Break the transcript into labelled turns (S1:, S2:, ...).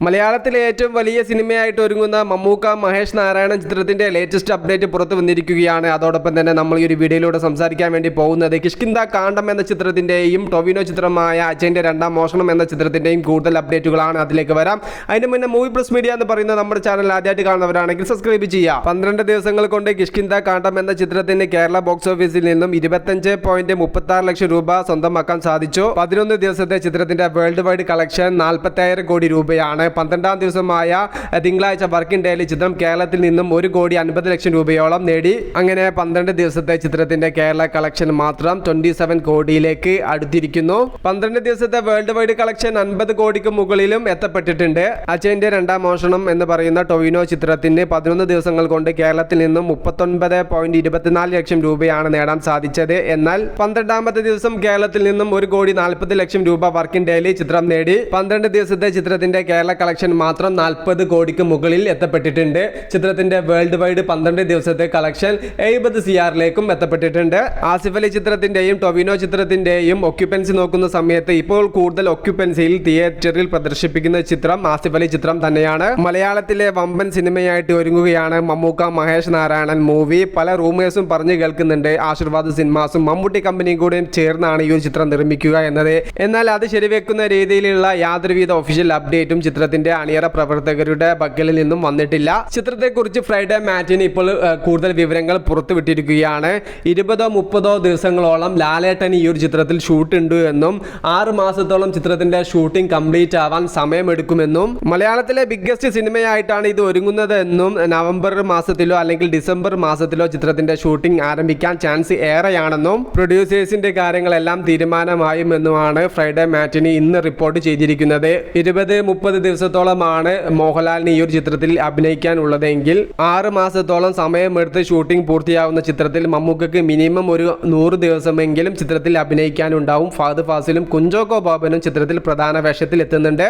S1: മലയാളത്തിലെ ഏറ്റവും വലിയ സിനിമയായിട്ട് ഒരുങ്ങുന്ന മമ്മൂക്ക മഹേഷ് നാരായണൻ ചിത്രത്തിന്റെ ലേറ്റസ്റ്റ് അപ്ഡേറ്റ് പുറത്തു വന്നിരിക്കുകയാണ്. അതോടൊപ്പം തന്നെ നമ്മൾ ഈ ഒരു വീഡിയോയിലൂടെ സംസാരിക്കാൻ വേണ്ടി പോകുന്നത് കിഷ്കിന്ദ കാണ്ഡം എന്ന ചിത്രത്തിന്റെയും ടൊവിനോ ചിത്രമായ അജയന്റെ രണ്ടാം മോഷണം എന്ന ചിത്രത്തിന്റെയും കൂടുതൽ അപ്ഡേറ്റുകളാണ്. അതിലേക്ക് വരാം. അതിന് മുന്നേ മൂവി പ്ലസ് മീഡിയ എന്ന് പറയുന്ന നമ്മുടെ ചാനൽ ആദ്യമായിട്ട് കാണുന്നവരാണെങ്കിൽ സബ്സ്ക്രൈബ് ചെയ്യുക. 12 ദിവസങ്ങൾ കൊണ്ട് കിഷ്കിന്ദ കാണ്ഡം എന്ന ചിത്രത്തിന് കേരള ബോക്സ് ഓഫീസിൽ നിന്നും 25.36 ലക്ഷം രൂപ സ്വന്തമാക്കാൻ സാധിച്ചു. 11 ദിവസത്തെ ചിത്രത്തിന്റെ വേൾഡ് വൈഡ് കളക്ഷൻ 45 കോടി രൂപയാണ്. 12ാം ദിവസമായ തിങ്കളാഴ്ച വർക്കിംഗ് ഡേയിൽ ചിത്രം കേരളത്തിൽ നിന്നും 1,50 ലക്ഷം രൂപയോളം നേടി. അങ്ങനെ 12 ദിവസത്തെ ചിത്രത്തിന്റെ കേരള കളക്ഷൻ മാത്രം 27 കോടിയിലേക്ക് അടുത്തിരിക്കുന്നു. 12 ദിവസത്തെ വേൾഡ് വൈഡ് കളക്ഷൻ 50 കോടിക്ക് മുകളിലും എത്തപ്പെട്ടിട്ടുണ്ട്. അജയന്റെ രണ്ടാം മോഷണം എന്ന് പറയുന്ന ടൊവിനോ ചിത്രത്തിന് 11 ദിവസങ്ങൾ കൊണ്ട് കേരളത്തിൽ നിന്നും 39.24 ലക്ഷം രൂപയാണ് നേടാൻ സാധിച്ചത്. എന്നാൽ 12ാമത്തെ ദിവസം കേരളത്തിൽ നിന്നും 1,40 ലക്ഷം രൂപ വർക്കിംഗ് ഡേയിൽ ചിത്രം നേടി. 12 ദിവസത്തെ ചിത്രത്തിന്റെ കേരള കളക്ഷൻ മാത്രം 40 കോടിക്ക് മുകളിൽ എത്തപ്പെട്ടിട്ടുണ്ട്. ചിത്രത്തിന്റെ വേൾഡ് വൈഡ് 12 ദിവസത്തെ കളക്ഷൻ 70 CRലേക്കും എത്തപ്പെട്ടിട്ടുണ്ട്. ആസിഫ് അലി ചിത്രത്തിന്റെയും ടൊവിനോ ചിത്രത്തിന്റെയും ഒക്യുപ്പൻസി നോക്കുന്ന സമയത്ത് ഇപ്പോൾ കൂടുതൽ ഒക്യുപ്പൻസിയിൽ തിയേറ്ററിൽ പ്രദർശിപ്പിക്കുന്ന ചിത്രം ആസിഫ് അലി ചിത്രം തന്നെയാണ്. മലയാളത്തിലെ വമ്പൻ സിനിമയായിട്ട് ഒരുങ്ങുകയാണ് മമ്മൂക്ക മഹേഷ് നാരായണൻ മൂവി. പല റൂമേഴ്സും പറഞ്ഞു കേൾക്കുന്നുണ്ട് ആശീർവാദ് സിനിമാസും മമ്മൂട്ടി കമ്പനിയും കൂടെ ചേർന്നാണ് ഈ ഒരു ചിത്രം നിർമ്മിക്കുക എന്നത്. എന്നാൽ അത് ശരിവെക്കുന്ന രീതിയിലുള്ള യാതൊരുവിധ ഒഫീഷ്യൽ അപ്ഡേറ്റും ചിത്രത്തിന്റെ അണിയറ പ്രവർത്തകരുടെ പക്കലിൽ നിന്നും വന്നിട്ടില്ല. ചിത്രത്തെക്കുറിച്ച് ഫ്രൈഡേ മാറ്റിന് ഇപ്പോൾ കൂടുതൽ വിവരങ്ങൾ പുറത്തുവിട്ടിരിക്കുകയാണ്. 20-30 ദിവസങ്ങളോളം ലാലേട്ടൻ ഈ ഒരു ചിത്രത്തിൽ ഷൂട്ട് ഉണ്ട് എന്നും 6 മാസത്തോളം ചിത്രത്തിന്റെ ഷൂട്ടിംഗ് കംപ്ലീറ്റ് ആവാൻ സമയമെടുക്കുമെന്നും മലയാളത്തിലെ ബിഗ്ഗസ്റ്റ് സിനിമയായിട്ടാണ് ഇത് ഒരുങ്ങുന്നത് എന്നും നവംബർ മാസത്തിലോ അല്ലെങ്കിൽ ഡിസംബർ മാസത്തിലോ ചിത്രത്തിന്റെ ഷൂട്ടിംഗ് ആരംഭിക്കാൻ ചാൻസ് ഏറെയാണെന്നും പ്രൊഡ്യൂസേഴ്സിന്റെ കാര്യങ്ങളെല്ലാം തീരുമാനമായും എന്നുമാണ് ഫ്രൈഡേ മാറ്റിന് ഇന്ന് റിപ്പോർട്ട് ചെയ്തിരിക്കുന്നത്. 20-30 ദിവസത്തോളമാണ് മോഹൻലാലിന് ഈ ഒരു ചിത്രത്തിൽ അഭിനയിക്കാനുള്ളതെങ്കിൽ 6 മാസത്തോളം സമയമെടുത്ത് ഷൂട്ടിംഗ് പൂർത്തിയാവുന്ന ചിത്രത്തിൽ മമ്മൂക്കയ്ക്ക് മിനിമം ഒരു 100 ദിവസമെങ്കിലും ചിത്രത്തിൽ അഭിനയിക്കാനുണ്ടാവും. ഫഹദ് ഫാസിലും കുഞ്ചാക്കോ ബോബനും ചിത്രത്തിൽ പ്രധാന വേഷത്തിൽ എത്തുന്നുണ്ട്.